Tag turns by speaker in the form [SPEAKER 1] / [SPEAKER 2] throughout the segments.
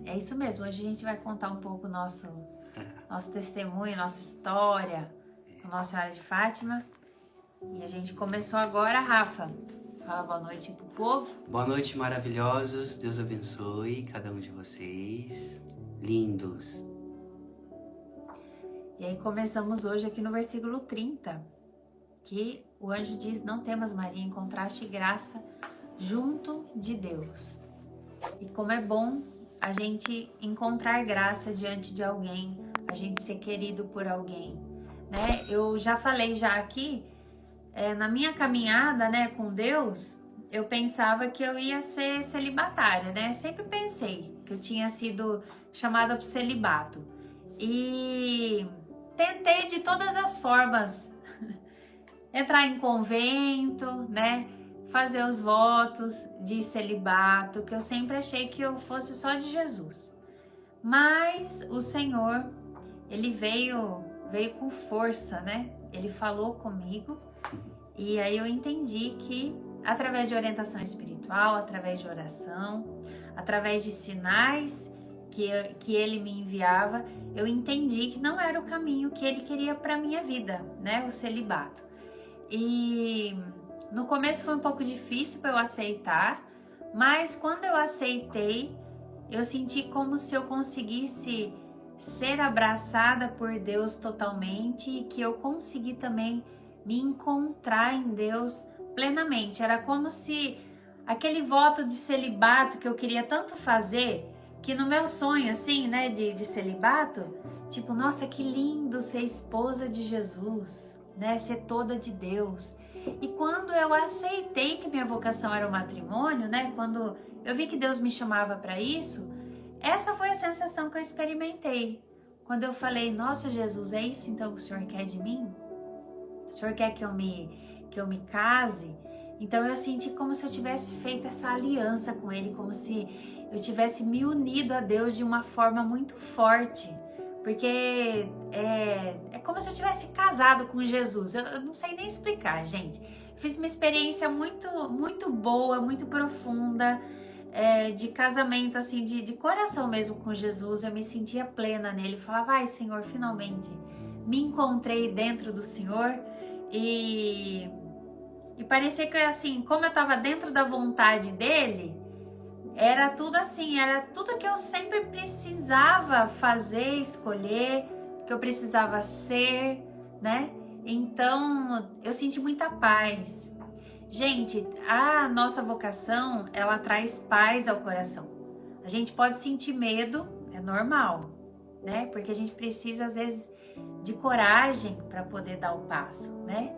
[SPEAKER 1] É isso mesmo, hoje a gente vai contar um pouco nosso testemunho, nossa história com Nossa Senhora de Fátima. E a gente começou agora, Rafa. Fala boa noite pro povo.
[SPEAKER 2] Boa noite, maravilhosos. Deus abençoe cada um de vocês. Lindos.
[SPEAKER 1] E aí começamos hoje aqui no versículo 30, que o anjo diz: não temas, Maria, encontraste graça junto de Deus. E como é bom a gente encontrar graça diante de alguém, a gente ser querido por alguém, né? Eu já falei já aqui, na minha caminhada, né, com Deus, eu pensava que eu ia ser celibatária, né? Sempre pensei que eu tinha sido chamada para o celibato. E tentei de todas as formas entrar em convento, né? Fazer os votos de celibato, que eu sempre achei que eu fosse só de Jesus. Mas o Senhor, ele veio com força, né? Ele falou comigo e aí eu entendi que através de orientação espiritual, através de oração, através de sinais que ele me enviava, eu entendi que não era o caminho que ele queria para minha vida, né? O celibato. E no começo foi um pouco difícil para eu aceitar, mas quando eu aceitei, eu senti como se eu conseguisse ser abraçada por Deus totalmente e que eu consegui também me encontrar em Deus plenamente. Era como se aquele voto de celibato que eu queria tanto fazer, que no meu sonho, assim, né, de celibato, tipo, nossa, que lindo ser esposa de Jesus, né, ser toda de Deus. E quando eu aceitei que minha vocação era o matrimônio, né, quando eu vi que Deus me chamava para isso, essa foi a sensação que eu experimentei. Quando eu falei, nossa, Jesus, é isso então que o Senhor quer de mim? O Senhor quer que eu me case? Então eu senti como se eu tivesse feito essa aliança com Ele, como se eu tivesse me unido a Deus de uma forma muito forte. Porque é como se eu tivesse casado com Jesus. Eu não sei nem explicar, gente. Fiz uma experiência muito, muito boa, muito profunda, de casamento, assim, de coração mesmo com Jesus. Eu me sentia plena nele. Falava, ai, Senhor, finalmente me encontrei dentro do Senhor. E, e parecia que, assim, como eu estava dentro da vontade dele, era tudo assim, era tudo que eu sempre precisava fazer, escolher, que eu precisava ser, né? Então, eu senti muita paz. Gente, a nossa vocação, ela traz paz ao coração. A gente pode sentir medo, é normal, né? Porque a gente precisa, às vezes, de coragem para poder dar o passo, né?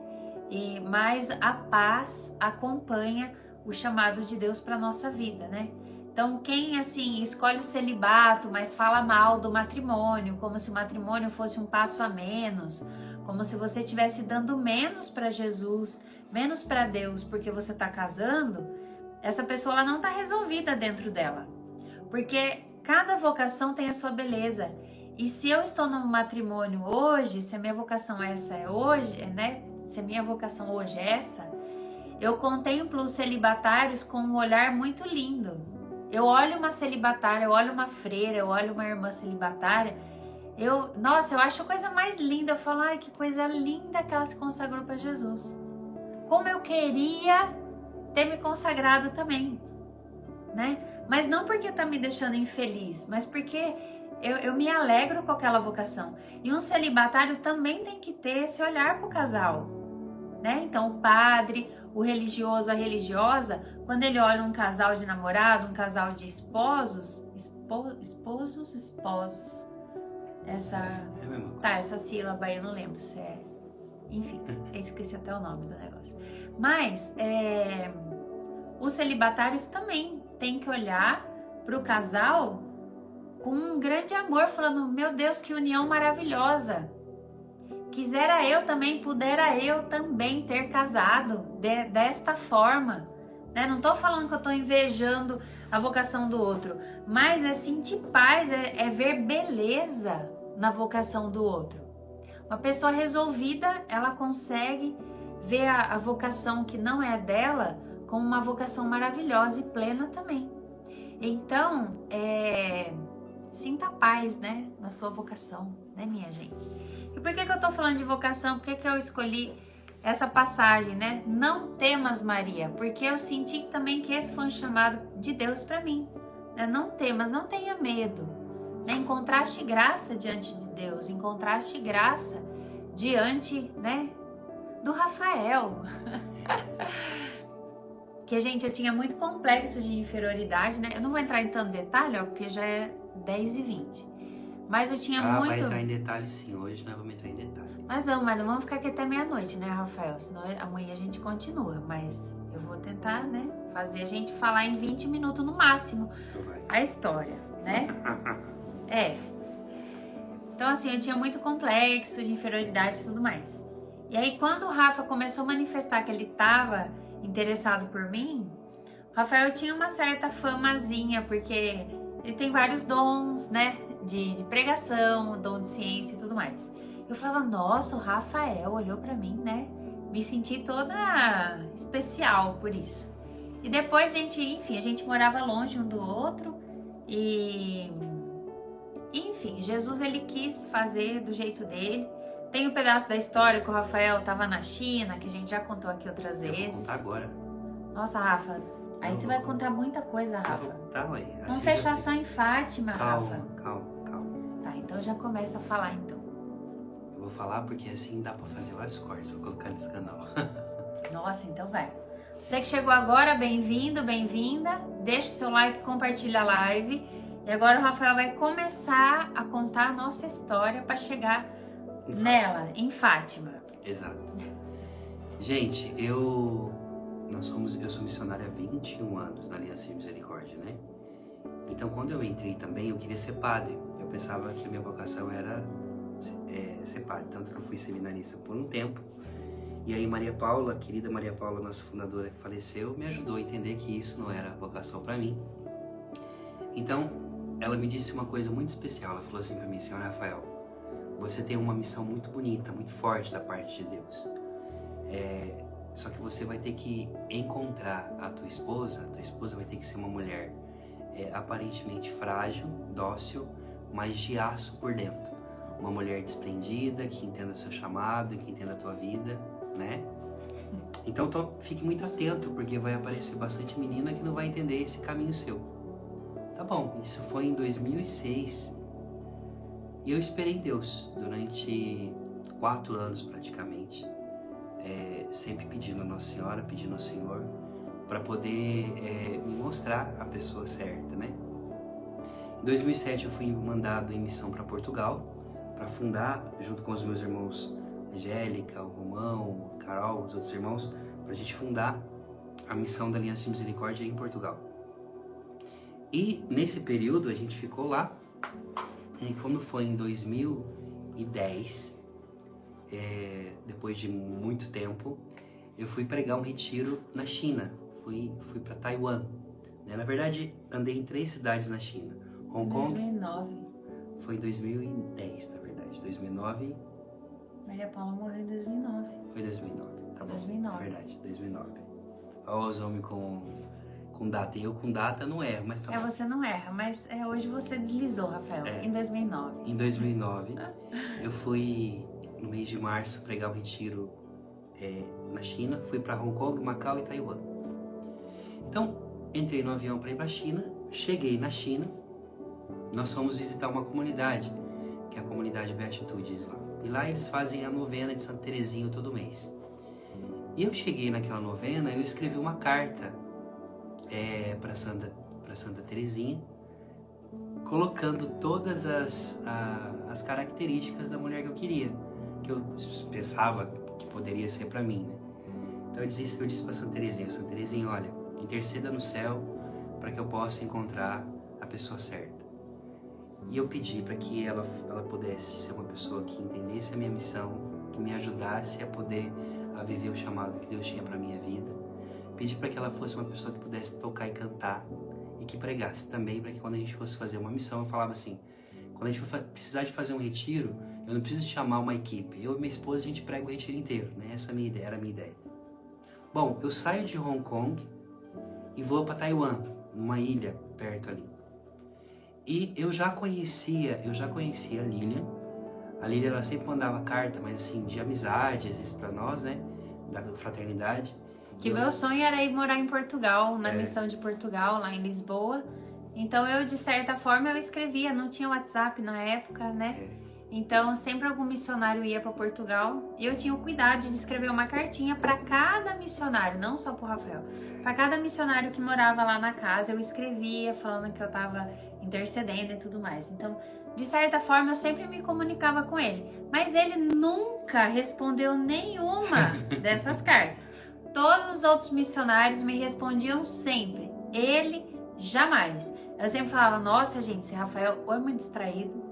[SPEAKER 1] Mas a paz acompanha o chamado de Deus para nossa vida, né? Então, quem assim escolhe o celibato, mas fala mal do matrimônio, como se o matrimônio fosse um passo a menos, como se você estivesse dando menos para Jesus, menos para Deus, porque você está casando, essa pessoa ela não está resolvida dentro dela, porque cada vocação tem a sua beleza. E se eu estou no matrimônio hoje, se a minha vocação essa é hoje, né? Se a minha vocação hoje é essa, eu contemplo os celibatários com um olhar muito lindo. Eu olho uma celibatária, eu olho uma freira, eu olho uma irmã celibatária, nossa, eu acho a coisa mais linda. Eu falo, ai, que coisa linda que ela se consagrou para Jesus. Como eu queria ter me consagrado também, né? Mas não porque tá me deixando infeliz, mas porque eu me alegro com aquela vocação. E um celibatário também tem que ter esse olhar pro casal, né? Então o padre, o religioso, a religiosa, quando ele olha um casal de namorado, um casal de esposos, esposos, essa,
[SPEAKER 2] É a mesma coisa.
[SPEAKER 1] tá, essa sílaba aí eu não lembro se é, enfim, eu esqueci até o nome do negócio. Mas os celibatários também têm que olhar para o casal com um grande amor, falando, meu Deus, que união maravilhosa. Quisera eu também, pudera eu também ter casado desta forma. Né? Não estou falando que eu estou invejando a vocação do outro, mas é sentir paz, é ver beleza na vocação do outro. Uma pessoa resolvida, ela consegue ver a vocação que não é dela como uma vocação maravilhosa e plena também. Então, sinta paz, né, na sua vocação, né, minha gente? E por que eu tô falando de vocação? Por que eu escolhi essa passagem, né? Não temas, Maria, porque eu senti também que esse foi um chamado de Deus para mim, né? Não temas, não tenha medo, né? Encontraste graça diante de Deus, encontraste graça diante, né, do Rafael. Que, gente, eu tinha muito complexo de inferioridade, né? Eu não vou entrar em tanto detalhe, ó, porque já é 10h20. Mas eu tinha muito...
[SPEAKER 2] vai entrar em detalhe sim, hoje nós vamos entrar em detalhe.
[SPEAKER 1] Mas não vamos ficar aqui até meia-noite, né, Rafael? Senão amanhã a gente continua, mas eu vou tentar, né, fazer a gente falar em 20 minutos no máximo a história, né? Então, assim, eu tinha muito complexo de inferioridade e tudo mais. E aí, quando o Rafa começou a manifestar que ele estava interessado por mim, o Rafael tinha uma certa famazinha, porque ele tem vários dons, né, de pregação, dom de ciência e tudo mais. Eu falava, nossa, o Rafael olhou pra mim, né? Me senti toda especial por isso. E depois a gente morava longe um do outro e... Enfim, Jesus, ele quis fazer do jeito dele. Tem um pedaço da história que o Rafael tava na China, que a gente já contou aqui outras vezes.
[SPEAKER 2] Vou contar agora.
[SPEAKER 1] Nossa, Rafa, aí você vai contar muita coisa, Rafa.
[SPEAKER 2] Eu vou contar, ué.
[SPEAKER 1] Vamos fechar só em Fátima, Rafa.
[SPEAKER 2] Calma.
[SPEAKER 1] Tá, então já começa a falar, então.
[SPEAKER 2] Eu vou falar porque assim dá pra fazer vários cortes pra colocar nesse canal.
[SPEAKER 1] Nossa, então vai. Você que chegou agora, bem-vindo, bem-vinda. Deixa o seu like, compartilha a live. E agora o Rafael vai começar a contar a nossa história para chegar nela, em Fátima.
[SPEAKER 2] Exato. Gente, eu sou missionário há 21 anos na Aliança de Misericórdia, né? Então, quando eu entrei também, eu queria ser padre. Eu pensava que a minha vocação era ser padre, tanto que eu fui seminarista por um tempo. E aí Maria Paula, querida Maria Paula, nossa fundadora que faleceu, me ajudou a entender que isso não era vocação para mim. Então, ela me disse uma coisa muito especial. Ela falou assim para mim, senhor Rafael, você tem uma missão muito bonita, muito forte da parte de Deus. Só que você vai ter que encontrar a tua esposa vai ter que ser uma mulher aparentemente frágil, dócil, mas de aço por dentro. Uma mulher desprendida, que entenda o seu chamado, que entenda a tua vida, né? Então fique muito atento, porque vai aparecer bastante menina que não vai entender esse caminho seu. Tá bom, isso foi em 2006 e eu esperei em Deus durante 4 anos praticamente, sempre pedindo a Nossa Senhora, pedindo ao Senhor para poder me mostrar a pessoa certa, né? Em 2007 eu fui mandado em missão para Portugal para fundar, junto com os meus irmãos Angélica, o Romão, o Carol, os outros irmãos, para a gente fundar a missão da Aliança de Misericórdia em Portugal. E nesse período a gente ficou lá, e quando foi em 2010, depois de muito tempo, eu fui pregar um retiro na China, fui para Taiwan. Né? Na verdade, andei em 3 cidades na China. Hong Kong.
[SPEAKER 1] 2009.
[SPEAKER 2] Foi em 2010, na verdade. 2009.
[SPEAKER 1] Maria Paula morreu em 2009.
[SPEAKER 2] Foi 2009, tá bom.
[SPEAKER 1] 2009.
[SPEAKER 2] Na verdade, 2009. Olha os homens com data. E eu com data não erro, mas tá bom.
[SPEAKER 1] Você não erra, mas hoje você deslizou, Rafael, em 2009.
[SPEAKER 2] Em 2009, eu fui, no mês de março, pregar um retiro na China. Fui para Hong Kong, Macau e Taiwan. Então, entrei no avião para ir para a China. Cheguei na China. Nós fomos visitar uma comunidade, que é a comunidade Beatitudes lá. E lá eles fazem a novena de Santa Terezinha todo mês. E eu cheguei naquela novena, eu escrevi uma carta para Santa Terezinha, colocando todas as características da mulher que eu queria, que eu pensava que poderia ser para mim, né? Então eu disse para Santa Terezinha, olha, interceda no céu para que eu possa encontrar a pessoa certa. E eu pedi para que ela pudesse ser uma pessoa que entendesse a minha missão, que me ajudasse a viver o chamado que Deus tinha para minha vida. Pedi para que ela fosse uma pessoa que pudesse tocar e cantar e que pregasse também, para que quando a gente fosse fazer uma missão, eu falava assim, quando a gente for precisar de fazer um retiro, eu não preciso chamar uma equipe. Eu e minha esposa, a gente prega o retiro inteiro, né? Essa era a minha ideia. Bom, eu saio de Hong Kong e vou para Taiwan, numa ilha perto ali. E eu já conhecia a Lilian. A Lilian, ela sempre mandava carta, mas assim, de amizade, às vezes pra nós, né? Da fraternidade.
[SPEAKER 1] Que meu sonho era ir morar em Portugal, na missão de Portugal, lá em Lisboa. Então eu, de certa forma, eu escrevia, não tinha WhatsApp na época, né? Então sempre algum missionário ia para Portugal e eu tinha o cuidado de escrever uma cartinha para cada missionário, não só para o Rafael. Para cada missionário que morava lá na casa, eu escrevia falando que eu estava intercedendo e tudo mais. Então, de certa forma, eu sempre me comunicava com ele, mas ele nunca respondeu nenhuma dessas cartas. Todos os outros missionários me respondiam sempre, ele jamais. Eu sempre falava, nossa gente, esse Rafael ou é muito distraído,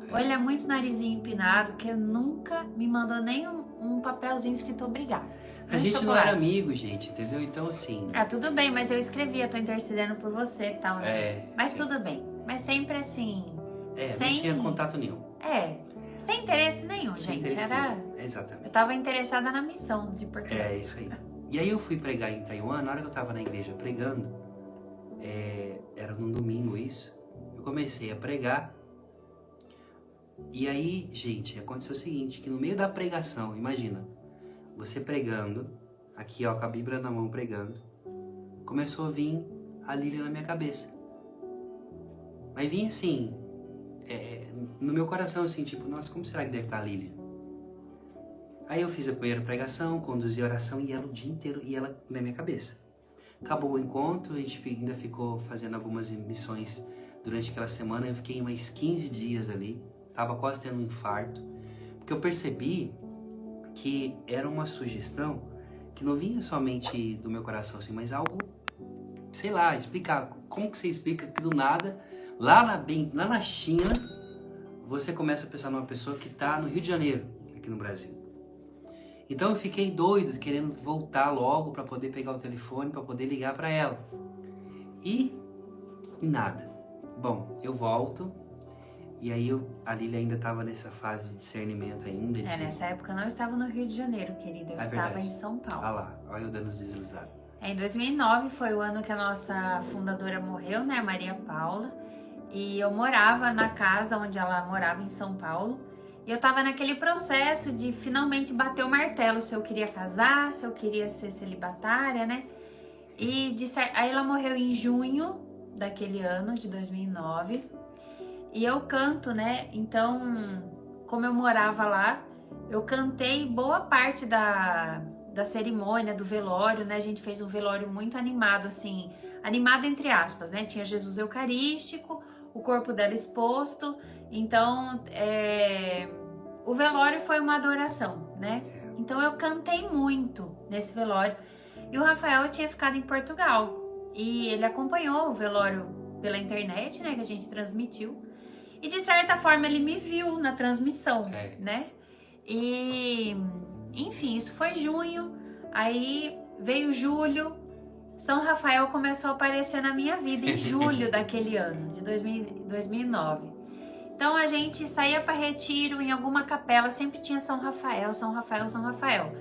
[SPEAKER 1] ou ele é muito narizinho empinado, que nunca me mandou nem um papelzinho escrito obrigado.
[SPEAKER 2] A gente não era amigo, gente, entendeu? Então assim...
[SPEAKER 1] Ah, tudo bem, mas eu escrevia, tô intercedendo por você e tal, né? Mas
[SPEAKER 2] sim.
[SPEAKER 1] Tudo bem. Mas sempre assim...
[SPEAKER 2] não tinha contato nenhum.
[SPEAKER 1] Sem interesse nenhum,
[SPEAKER 2] sem
[SPEAKER 1] gente.
[SPEAKER 2] Interesse nenhum. Exatamente.
[SPEAKER 1] Eu tava interessada na missão de Portugal.
[SPEAKER 2] Isso aí. E aí eu fui pregar em Taiwan, na hora que eu tava na igreja pregando, era num domingo isso, eu comecei a pregar, e aí, gente, aconteceu o seguinte, que no meio da pregação, imagina, você pregando, aqui ó, com a Bíblia na mão pregando, começou a vir a Lilian na minha cabeça. Mas vinha assim, no meu coração assim, tipo, nossa, como será que deve estar a Lilian? Aí eu fiz a primeira pregação, conduzi a oração e ela o dia inteiro, e ela na minha cabeça. Acabou o encontro, a gente ainda ficou fazendo algumas missões durante aquela semana, eu fiquei mais 15 dias ali, tava quase tendo um infarto, porque eu percebi que era uma sugestão que não vinha somente do meu coração, assim, mas algo, sei lá, explicar, como que você explica que do nada, lá na China, você começa a pensar numa pessoa que tá no Rio de Janeiro, aqui no Brasil. Então eu fiquei doido, querendo voltar logo para poder pegar o telefone, para poder ligar para ela. E nada. Bom, eu volto, e aí a Lilian ainda estava nessa fase de discernimento ainda.
[SPEAKER 1] Nessa época eu não estava no Rio de Janeiro, querida, eu estava
[SPEAKER 2] verdade.
[SPEAKER 1] Em São Paulo.
[SPEAKER 2] Ah lá, olha eu dando os deslizados.
[SPEAKER 1] Em 2009 foi o ano que a nossa fundadora morreu, né, Maria Paula, e eu morava na casa onde ela morava em São Paulo. E eu tava naquele processo de finalmente bater o martelo, se eu queria casar, se eu queria ser celibatária, né? Aí ela morreu em junho daquele ano, de 2009. E eu canto, né? Então, como eu morava lá, eu cantei boa parte da cerimônia, do velório, né? A gente fez um velório muito animado, assim, animado entre aspas, né? Tinha Jesus Eucarístico, o corpo dela exposto. Então, o velório foi uma adoração, né? Então eu cantei muito nesse velório. E o Rafael tinha ficado em Portugal. E ele acompanhou o velório pela internet, né? Que a gente transmitiu. E de certa forma ele me viu na transmissão, né? E, enfim, isso foi junho. Aí veio julho. São Rafael começou a aparecer na minha vida em julho daquele ano, de 2009. Então a gente saía para retiro em alguma capela, sempre tinha São Rafael, São Rafael, São Rafael.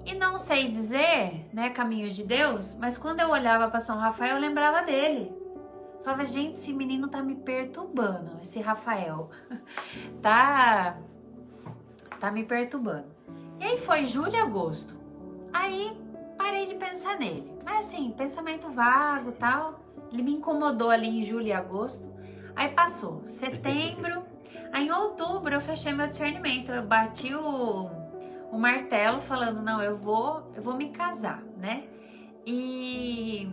[SPEAKER 1] E não sei dizer, né, caminhos de Deus, mas quando eu olhava para São Rafael, eu lembrava dele. Falava, gente, esse menino tá me perturbando, esse Rafael. tá me perturbando. E aí foi julho e agosto. Aí parei de pensar nele. Mas assim, pensamento vago e tal. Ele me incomodou ali em julho e agosto. Aí passou setembro, aí em outubro eu fechei meu discernimento, eu bati o martelo falando, não, eu vou me casar, né? E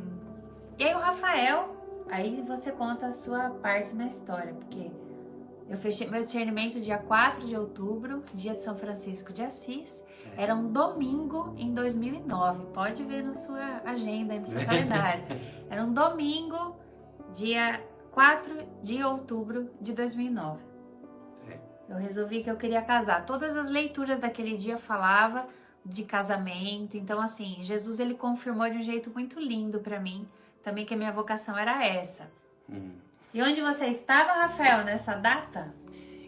[SPEAKER 1] aí o Rafael, aí você conta a sua parte na história, porque eu fechei meu discernimento dia 4 de outubro, dia de São Francisco de Assis, era um domingo em 2009, pode ver na sua agenda, no seu calendário, era um domingo, dia 4 de outubro de 2009. Eu resolvi que eu queria casar. Todas as leituras daquele dia falavam de casamento. Então, assim, Jesus, ele confirmou de um jeito muito lindo para mim, também que a minha vocação era essa. E onde você estava, Rafael, nessa data?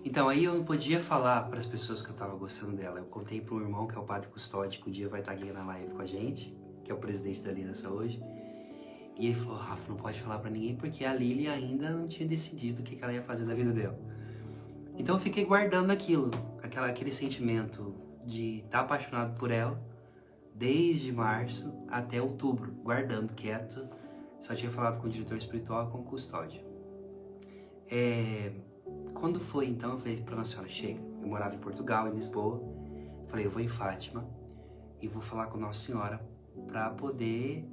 [SPEAKER 2] Então, aí eu não podia falar para as pessoas que eu estava gostando dela. Eu contei para um irmão, que é o Padre Custódio, que um dia vai estar aqui na live com a gente, que é o presidente da Aliança hoje. E ele falou, Rafa, não pode falar pra ninguém porque a Lili ainda não tinha decidido o que ela ia fazer da vida dela. Então eu fiquei guardando aquilo, aquele sentimento de estar apaixonado por ela, desde março até outubro, guardando quieto. Só tinha falado com o diretor espiritual e com o custódio. Quando foi então, eu falei pra Nossa Senhora, chega. Eu morava em Portugal, em Lisboa. Falei, eu vou em Fátima e vou falar com Nossa Senhora pra poder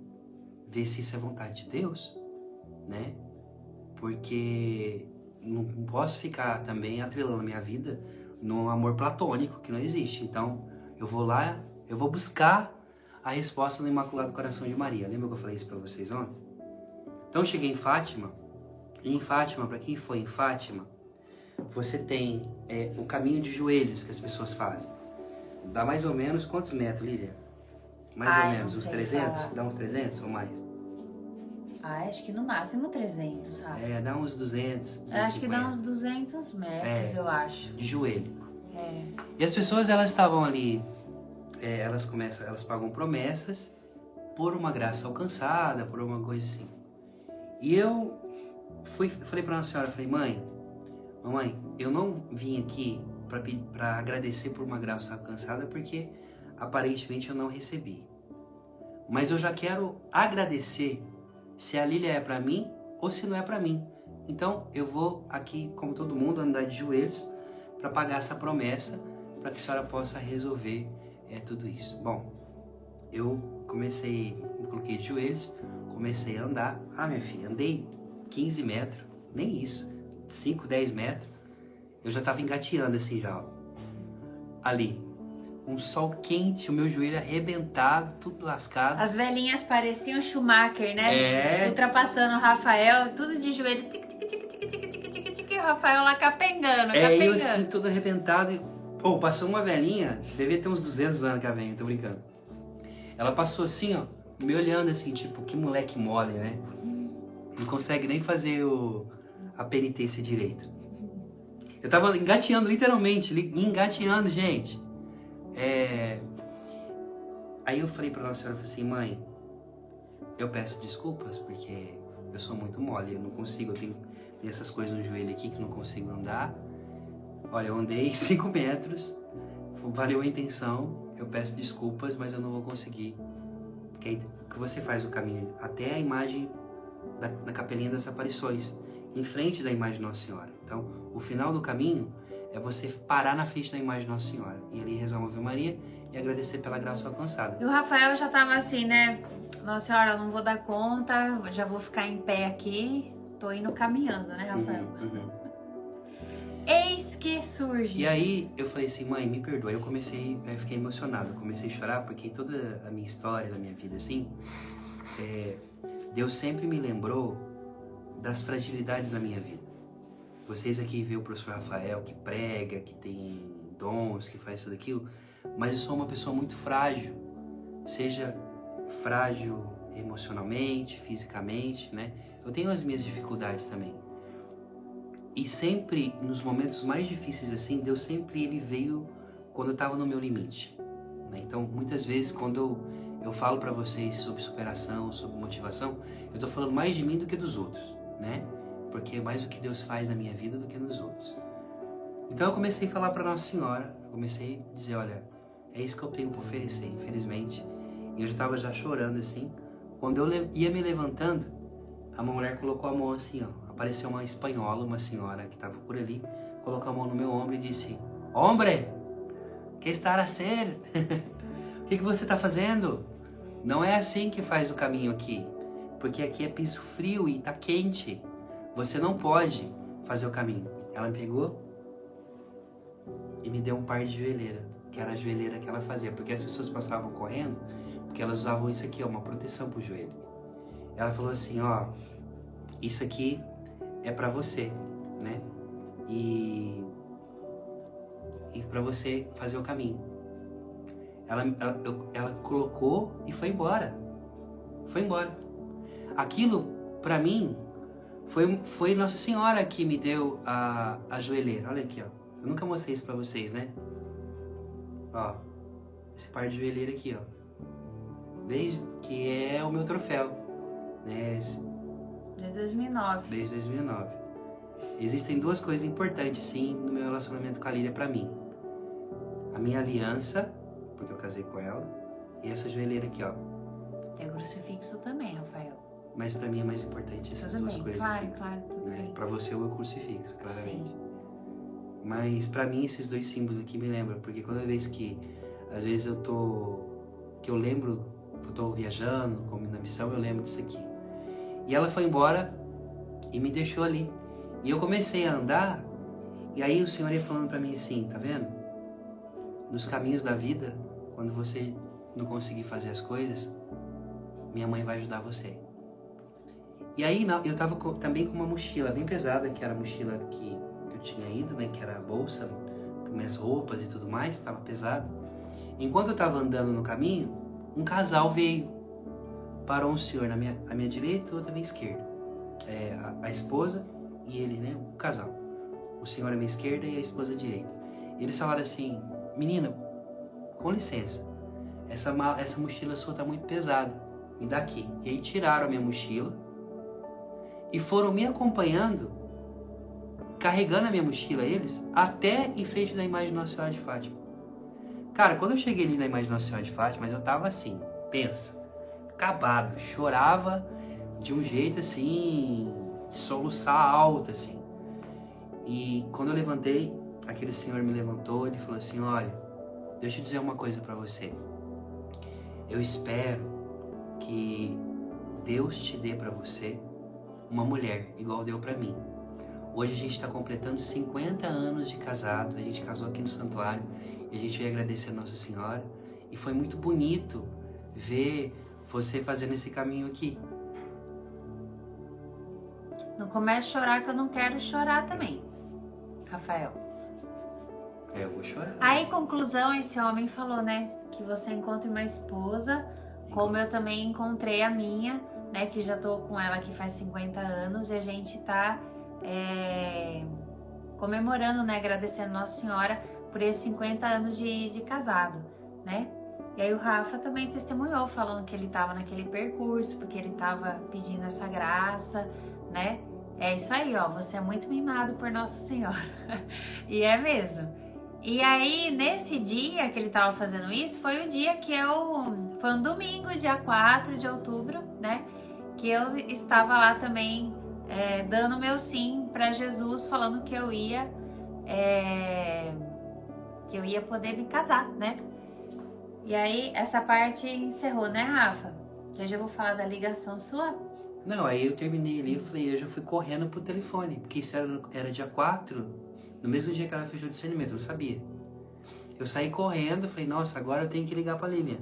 [SPEAKER 2] ver se isso é vontade de Deus, né? Porque não posso ficar também atrelando minha vida num amor platônico que não existe. Então, eu vou lá, eu vou buscar a resposta no Imaculado Coração de Maria. Lembra que eu falei isso pra vocês ontem? Então, eu cheguei em Fátima. E em Fátima, pra quem foi em Fátima, você tem o caminho de joelhos que as pessoas fazem. Dá mais ou menos quantos metros, Lília? Mais ou menos, uns 300? Dá uns 300 ou mais?
[SPEAKER 1] Acho que no máximo 300, sabe?
[SPEAKER 2] Dá uns 200, 250.
[SPEAKER 1] Acho que dá uns 200 metros, eu acho.
[SPEAKER 2] De joelho. E as pessoas, elas estavam ali, elas pagam promessas por uma graça alcançada, por uma coisa assim. E eu falei pra Nossa Senhora, falei, mamãe, eu não vim aqui para agradecer por uma graça alcançada porque aparentemente eu não recebi. Mas eu já quero agradecer se a Lília é para mim ou se não é para mim. Então eu vou aqui, como todo mundo, andar de joelhos para pagar essa promessa, para que a senhora possa resolver tudo isso. Bom, eu me coloquei de joelhos, comecei a andar. Minha filha, andei 15 metros, nem isso, 5, 10 metros. Eu já tava engateando assim já, ó. Ali, um sol quente, o meu joelho arrebentado, tudo lascado.
[SPEAKER 1] As velhinhas pareciam Schumacher, né? Ultrapassando o Rafael, tudo de joelho, tic, tic, tic, tic, tic, tic, tic, tic, o Rafael lá capengando.
[SPEAKER 2] Eu assim, todo arrebentado. Passou uma velhinha, devia ter uns 200 anos que a velhinha, tô brincando. Ela passou assim, ó, me olhando assim, tipo, que moleque mole, né? Não consegue nem fazer a penitência direito. Eu tava engateando, literalmente, engateando, gente. Aí eu falei pra Nossa Senhora, eu falei assim, mãe, eu peço desculpas, porque eu sou muito mole, eu não consigo, eu tenho essas coisas no joelho aqui que eu não consigo andar. Olha, eu andei 5 metros, valeu a intenção, eu peço desculpas, mas eu não vou conseguir. Porque você faz o caminho até a imagem da Capelinha das Aparições, em frente da imagem de Nossa Senhora. Então, o final do caminho é você parar na frente da imagem de Nossa Senhora e ali rezar uma Ave Maria e agradecer pela graça alcançada.
[SPEAKER 1] E o Rafael já tava assim, né? Nossa Senhora, eu não vou dar conta, já vou ficar em pé aqui, tô indo caminhando, né, Rafael? Eis que surge.
[SPEAKER 2] E aí eu falei assim, mãe, me perdoa. Eu fiquei emocionado, eu comecei a chorar porque toda a minha história, da minha vida assim, Deus sempre me lembrou das fragilidades da minha vida. Vocês aqui vê o professor Rafael que prega, que tem dons, que faz tudo aquilo, mas eu sou uma pessoa muito frágil, seja frágil emocionalmente, fisicamente, né? Eu tenho as minhas dificuldades também. E sempre, nos momentos mais difíceis assim, Deus sempre ele veio quando eu estava no meu limite, né? Então, muitas vezes, quando eu falo para vocês sobre superação, sobre motivação, eu tô falando mais de mim do que dos outros, né? Porque é mais o que Deus faz na minha vida do que nos outros. Então eu comecei a falar para Nossa Senhora, comecei a dizer, olha, é isso que eu tenho para oferecer, infelizmente. E eu já estava chorando assim. Quando eu ia me levantando, a mulher colocou a mão assim, ó. Apareceu uma espanhola, uma senhora que estava por ali, colocou a mão no meu ombro e disse, hombre, que está a ser? O que você está fazendo? Não é assim que faz o caminho aqui, porque aqui é piso frio e está quente. Você não pode fazer o caminho. Ela me pegou e me deu um par de joelheira, que era a joelheira que ela fazia, porque as pessoas passavam correndo, porque elas usavam isso aqui, ó, uma proteção pro joelho. Ela falou assim, ó, isso aqui é pra você, né? E pra você fazer o caminho. Ela colocou e foi embora. Foi embora. Aquilo, pra mim, foi Nossa Senhora que me deu a joelheira. Olha aqui, ó. Eu nunca mostrei isso pra vocês, né? Ó, esse par de joelheira aqui, ó. Desde que é o meu troféu. né?
[SPEAKER 1] Desde 2009.
[SPEAKER 2] Desde 2009. Existem duas coisas importantes, sim, no meu relacionamento com a Lília pra mim. A minha aliança, porque eu casei com ela, e essa joelheira aqui, ó.
[SPEAKER 1] Tem crucifixo também, Rafael.
[SPEAKER 2] Mas pra mim é mais importante essas
[SPEAKER 1] Tudo
[SPEAKER 2] duas
[SPEAKER 1] bem,
[SPEAKER 2] coisas
[SPEAKER 1] claro,
[SPEAKER 2] aqui.
[SPEAKER 1] claro, tudo
[SPEAKER 2] Né?
[SPEAKER 1] bem.
[SPEAKER 2] Pra você o crucifixo, claramente.
[SPEAKER 1] Sim.
[SPEAKER 2] Mas pra mim esses dois símbolos aqui me lembram, porque toda vez que, às vezes eu lembro, eu tô viajando, como na missão, eu lembro disso aqui. E ela foi embora e me deixou ali. E eu comecei a andar, e aí o Senhor ia falando pra mim assim, tá vendo? Nos caminhos da vida, quando você não conseguir fazer as coisas, minha mãe vai ajudar você. E aí eu tava também com uma mochila bem pesada, que era a mochila que eu tinha ido, né? Que era a bolsa, com minhas roupas e tudo mais, tava pesado. Enquanto eu tava andando no caminho, um casal veio. Parou um senhor à minha direita e outro à minha esquerda. A esposa e ele, né? O casal. O senhor à minha esquerda e a esposa à direita. Eles falaram assim, menina, com licença, essa mochila sua tá muito pesada, me dá aqui. E aí tiraram a minha mochila e foram me acompanhando, carregando a minha mochila, eles, até em frente da imagem de Nossa Senhora de Fátima. Cara, quando eu cheguei ali na imagem de Nossa Senhora de Fátima, eu tava assim, pensa, acabado, chorava de um jeito assim, de soluçar alto assim. E quando eu levantei, aquele senhor me levantou, ele falou assim, olha, deixa eu dizer uma coisa pra você. Eu espero que Deus te dê pra você uma mulher igual deu pra mim. Hoje a gente está completando 50 anos de casado, a gente casou aqui no santuário e a gente veio agradecer a Nossa Senhora. E foi muito bonito ver você fazendo esse caminho aqui.
[SPEAKER 1] Não comece a chorar que eu não quero chorar também, Rafael.
[SPEAKER 2] Eu vou chorar.
[SPEAKER 1] Aí, conclusão, esse homem falou, né? Que você encontre uma esposa, como eu também encontrei a minha, né? Que já tô com ela aqui faz 50 anos e a gente tá comemorando, né? Agradecendo Nossa Senhora por esses 50 anos de casado, né? E aí o Rafa também testemunhou, falando que ele tava naquele percurso, porque ele tava pedindo essa graça, né? É isso aí, ó, você é muito mimado por Nossa Senhora. E é mesmo. E aí, nesse dia que ele tava fazendo isso, foi o dia que foi um domingo, dia 4 de outubro, né? Que eu estava lá também dando meu sim para Jesus, falando que eu ia poder me casar, né? E aí, essa parte encerrou, né, Rafa? Hoje eu vou falar da ligação sua.
[SPEAKER 2] Não, aí eu terminei ali, eu falei, eu já fui correndo pro telefone, porque isso era dia 4, no mesmo dia que ela fechou o discernimento, eu sabia. Eu saí correndo, falei, nossa, agora eu tenho que ligar pra Lilian.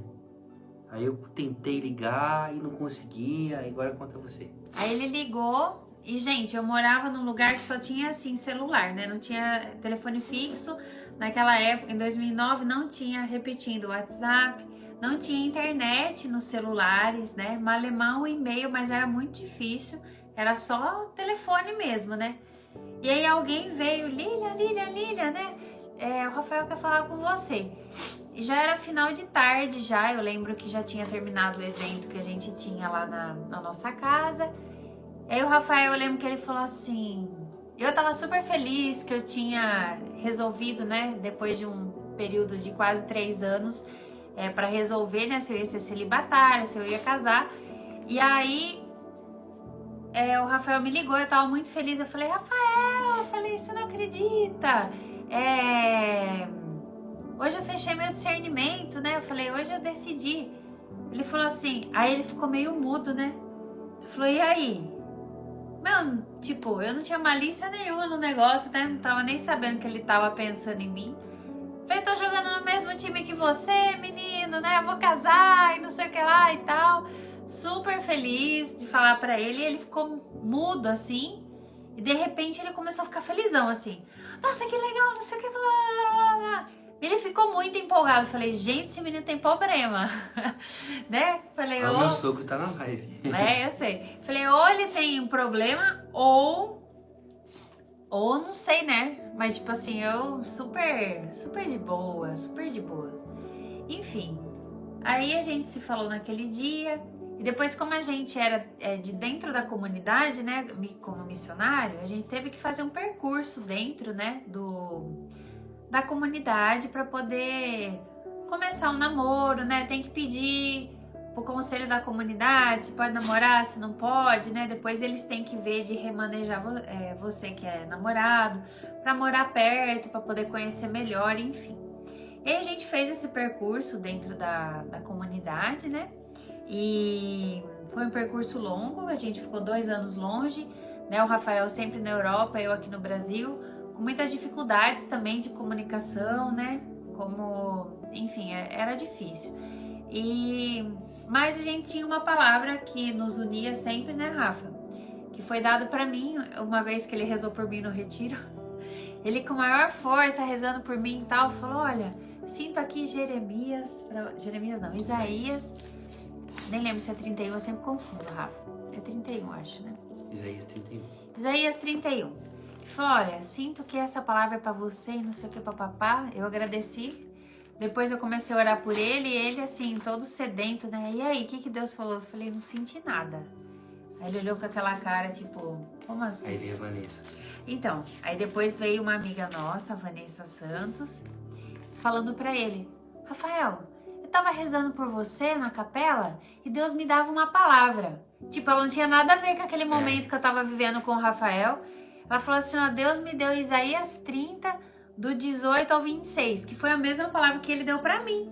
[SPEAKER 2] Aí eu tentei ligar e não conseguia, aí agora conta você. Aí
[SPEAKER 1] ele ligou e, gente, eu morava num lugar que só tinha, assim, celular, né? Não tinha telefone fixo. Naquela época, em 2009, não tinha, repetindo, WhatsApp, não tinha internet nos celulares, né? Malemar um e-mail, mas era muito difícil. Era só telefone mesmo, né? E aí alguém veio, Lília, né? O Rafael quer falar com você. E já era final de tarde já, eu lembro que já tinha terminado o evento que a gente tinha lá na nossa casa. Aí o Rafael, eu lembro que ele falou assim, eu tava super feliz que eu tinha resolvido, né, depois de um período de quase 3 anos, pra resolver, né, se eu ia ser celibatária, se eu ia casar. E aí, o Rafael me ligou, eu tava muito feliz, eu falei, Rafael, você não acredita, hoje eu fechei meu discernimento, né? Eu falei, hoje eu decidi. Ele falou assim, aí ele ficou meio mudo, né? Ele falou, e aí? Meu, tipo, eu não tinha malícia nenhuma no negócio, né? Não tava nem sabendo que ele tava pensando em mim. Falei, tô jogando no mesmo time que você, menino, né? Eu vou casar e não sei o que lá e tal. Super feliz de falar pra ele. E ele ficou mudo, assim. E de repente ele começou a ficar felizão, assim. Nossa, que legal, não sei o que, blá, blá, blá. Ele ficou muito empolgado. Falei, gente, esse menino tem problema. Né? Falei,
[SPEAKER 2] o meu sogro tá na live.
[SPEAKER 1] Eu sei. Falei, ou ele tem um problema, ou não sei, né? Mas, tipo assim, eu super de boa, super de boa. Enfim, aí a gente se falou naquele dia. E depois, como a gente era de dentro da comunidade, né, como missionário, a gente teve que fazer um percurso dentro, né, da comunidade para poder começar um namoro, né? Tem que pedir pro conselho da comunidade se pode namorar, se não pode, né? Depois eles têm que ver de remanejar você que é namorado, para morar perto, para poder conhecer melhor, enfim. E aí a gente fez esse percurso dentro da comunidade, né? E foi um percurso longo, a gente ficou 2 anos longe, né? O Rafael sempre na Europa, eu aqui no Brasil, com muitas dificuldades também de comunicação, né? Como, enfim, era difícil. Mas a gente tinha uma palavra que nos unia sempre, né, Rafa? Que foi dado para mim uma vez que ele rezou por mim no retiro. Ele com maior força rezando por mim e tal, falou: olha, sinto aqui Jeremias não, Isaías, nem lembro se é 31, eu sempre confundo, Rafa. É 31, acho, né?
[SPEAKER 2] Isaías 31.
[SPEAKER 1] Isaías 31. Ele falou: olha, sinto que essa palavra é para você e não sei o que, papapá. Eu agradeci. Depois eu comecei a orar por ele e ele assim, todo sedento, né? E aí, o que Deus falou? Eu falei: não senti nada. Aí ele olhou com aquela cara, tipo, como assim?
[SPEAKER 2] Aí veio a Vanessa.
[SPEAKER 1] Então, aí depois veio uma amiga nossa, a Vanessa Santos, falando pra ele: Rafael, eu tava rezando por você na capela e Deus me dava uma palavra. Tipo, ela não tinha nada a ver com aquele momento que eu tava vivendo com o Rafael. Ela falou assim: ó, Deus me deu Isaías 30, do 18 ao 26, que foi a mesma palavra que ele deu pra mim.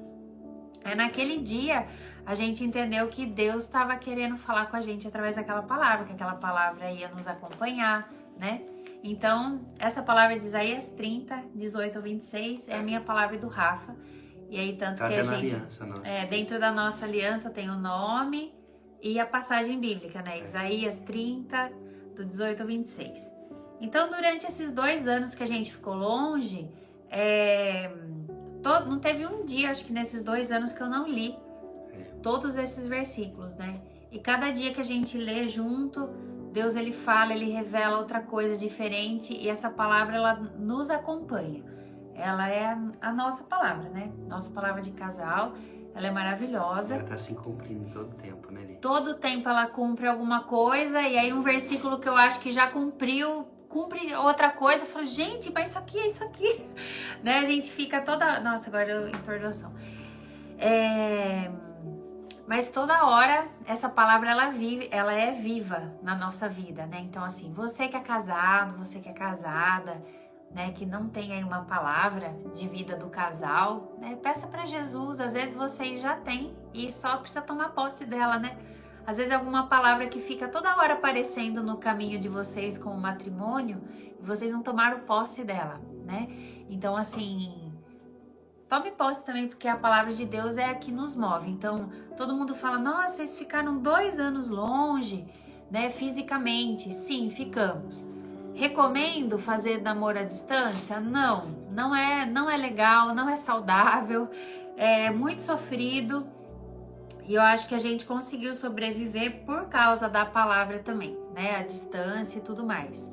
[SPEAKER 1] Aí naquele dia a gente entendeu que Deus estava querendo falar com a gente através daquela palavra, que aquela palavra ia nos acompanhar, né? Então, essa palavra de Isaías 30, 18 ao 26 é a minha palavra e do Rafa. E aí, tanto
[SPEAKER 2] Tá
[SPEAKER 1] que a
[SPEAKER 2] até na
[SPEAKER 1] gente.
[SPEAKER 2] aliança nossa.
[SPEAKER 1] Dentro da nossa aliança tem o nome e a passagem bíblica, né? Isaías 30, do 18 ao 26. Então, durante esses 2 anos que a gente ficou longe, não teve um dia, acho que nesses 2 anos que eu não li todos esses versículos, né? E cada dia que a gente lê junto, Deus ele fala, ele revela outra coisa diferente e essa palavra ela nos acompanha. Ela é a nossa palavra, né? Nossa palavra de casal, ela é maravilhosa.
[SPEAKER 2] Ela tá se cumprindo todo o tempo, né, Lili?
[SPEAKER 1] Todo tempo ela cumpre alguma coisa e aí um versículo que eu acho que já cumpre outra coisa, eu falo: gente, mas é isso aqui, né? A gente fica toda... Nossa, agora eu entornação. Mas toda hora essa palavra ela é viva na nossa vida, né? Então assim, você que é casado, você que é casada, né, que não tem aí uma palavra de vida do casal, né? Peça para Jesus, às vezes vocês já têm e só precisa tomar posse dela, né? Às vezes é alguma palavra que fica toda hora aparecendo no caminho de vocês com o matrimônio e vocês não tomaram posse dela, né? Então assim, tome posse também, porque a palavra de Deus é a que nos move. Então, todo mundo fala: nossa, vocês ficaram 2 anos longe, né, fisicamente. Sim, ficamos. Recomendo fazer namoro à distância? Não, não é legal, não é saudável, é muito sofrido. E eu acho que a gente conseguiu sobreviver por causa da palavra também, né, a distância e tudo mais.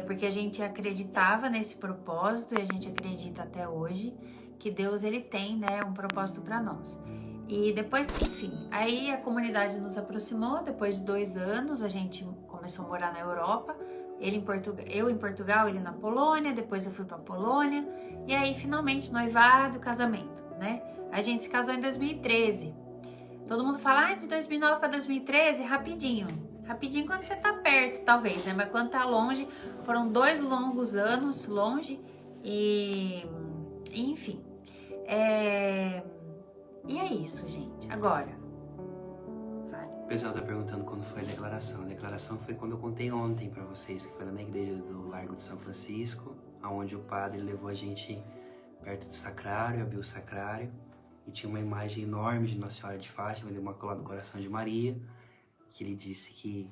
[SPEAKER 1] Porque a gente acreditava nesse propósito e a gente acredita até hoje que Deus ele tem, né, um propósito para nós. E depois, enfim, aí a comunidade nos aproximou. Depois de 2 anos a gente começou a morar na Europa. Eu em Portugal, ele na Polônia. Depois eu fui para Polônia e aí finalmente noivado, casamento, né? A gente se casou em 2013. Todo mundo fala: de 2009 para 2013, rapidinho. Rapidinho quando você tá perto, talvez, né? Mas quando tá longe, foram 2 longos anos longe e enfim. E é isso, gente. Agora, vale.
[SPEAKER 2] O pessoal tá perguntando quando foi a declaração. A declaração foi quando eu contei ontem pra vocês, que foi lá na igreja do Largo de São Francisco, onde o padre levou a gente perto do sacrário, abriu o sacrário, e tinha uma imagem enorme de Nossa Senhora de Fátima, do Imaculado Coração de Maria, que ele disse que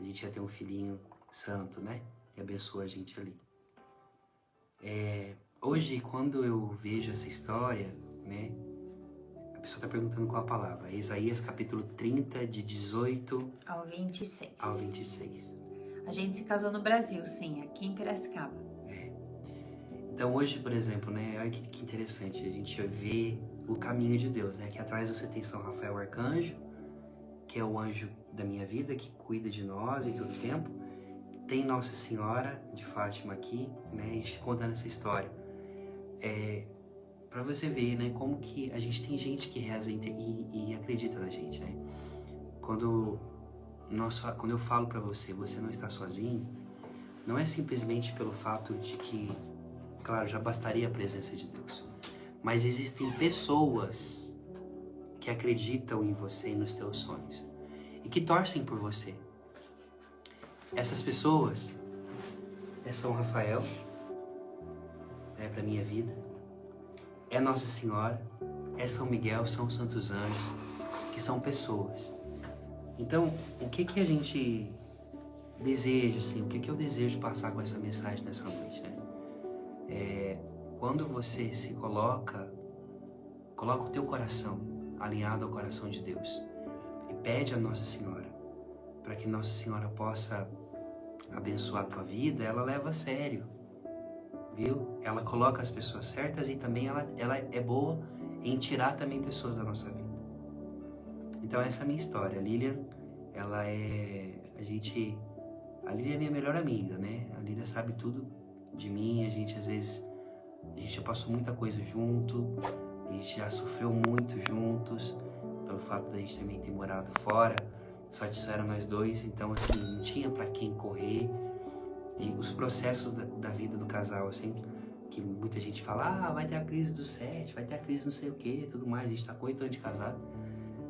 [SPEAKER 2] a gente ia ter um filhinho santo, né? E abençoou a gente ali. Hoje, quando eu vejo essa história, né? A pessoa tá perguntando qual a palavra. Isaías capítulo 30, de 18
[SPEAKER 1] ao 26.
[SPEAKER 2] Ao 26.
[SPEAKER 1] A gente se casou no Brasil, sim, aqui em Piracicaba.
[SPEAKER 2] Então hoje, por exemplo, né? Olha que interessante, a gente vê o caminho de Deus, né? Aqui atrás você tem São Rafael Arcanjo, que é o anjo da minha vida, que cuida de nós em todo tempo. Tem Nossa Senhora de Fátima aqui, né, contando essa história. Para você ver, né, como que a gente tem gente que reza e acredita na gente, né? Quando eu falo para você, você não está sozinho, não é simplesmente pelo fato de que, claro, já bastaria a presença de Deus, mas existem pessoas que acreditam em você e nos teus sonhos e que torcem por você. Essas pessoas é São Rafael, para minha vida, é Nossa Senhora, é São Miguel, são os Santos Anjos, que são pessoas. Então, o que que a gente deseja, assim, o que que eu desejo passar com essa mensagem nessa noite, né? Quando você se coloca o teu coração alinhado ao coração de Deus e pede a Nossa Senhora para que Nossa Senhora possa abençoar a tua vida, ela leva a sério, viu? Ela coloca as pessoas certas e também ela é boa em tirar também pessoas da nossa vida. Então essa é a minha história. A Lilian, a Lilian é minha melhor amiga, né? A Lilian sabe tudo de mim, às vezes a gente já passou muita coisa junto, a gente já sofreu muito juntos, pelo fato da gente também ter morado fora, só eram nós dois, então assim, não tinha pra quem correr. E os processos da vida do casal, assim, que muita gente fala, vai ter a crise dos 7, vai ter a crise não sei o que, tudo mais, a gente tá com 8 anos de casado.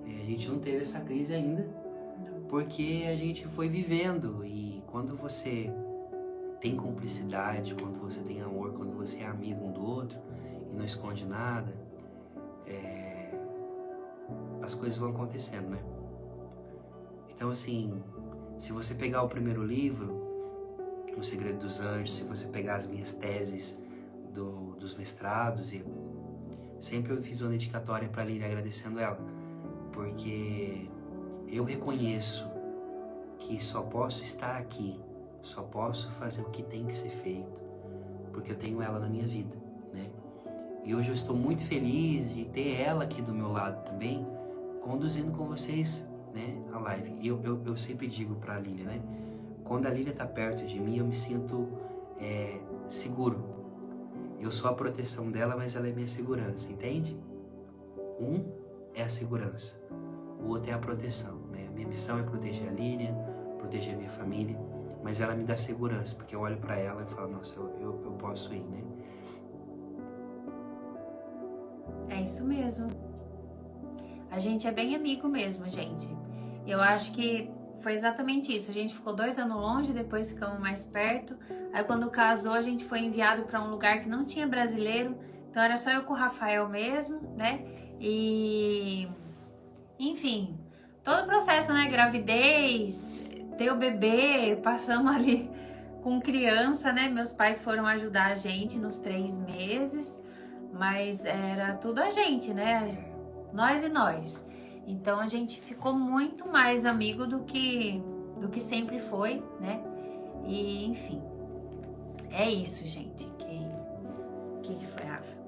[SPEAKER 2] A gente não teve essa crise ainda, porque a gente foi vivendo, e quando você tem cumplicidade, quando você tem amor, quando você é amigo um do outro e não esconde nada, as coisas vão acontecendo, né? Então assim, se você pegar o primeiro livro, O Segredo dos Anjos, se você pegar as minhas teses dos mestrados, e sempre eu fiz uma dedicatória para Lilian agradecendo ela, porque eu reconheço que só posso estar aqui, só posso fazer o que tem que ser feito, porque eu tenho ela na minha vida, né? E hoje eu estou muito feliz de ter ela aqui do meu lado também, conduzindo com vocês, né, a live. E eu sempre digo para a Lilian, né? Quando a Lilian está perto de mim, eu me sinto seguro. Eu sou a proteção dela, mas ela é minha segurança, entende? Um é a segurança, o outro é a proteção, né? A minha missão é proteger a Lilian, proteger a minha família, mas ela me dá segurança, porque eu olho para ela e falo, nossa, eu posso ir, né?
[SPEAKER 1] É isso mesmo. A gente é bem amigo mesmo, gente. Eu acho que foi exatamente isso. A gente ficou 2 anos longe, depois ficamos mais perto. Aí quando casou, a gente foi enviado para um lugar que não tinha brasileiro. Então era só eu com o Rafael mesmo, né? E enfim, todo o processo, né? Gravidez, ter o bebê, passamos ali com criança, né? Meus pais foram ajudar a gente nos 3 meses, mas era tudo a gente, né? Nós e nós. Então a gente ficou muito mais amigo do que sempre foi, né? E enfim, é isso, gente. Que foi, Rafa?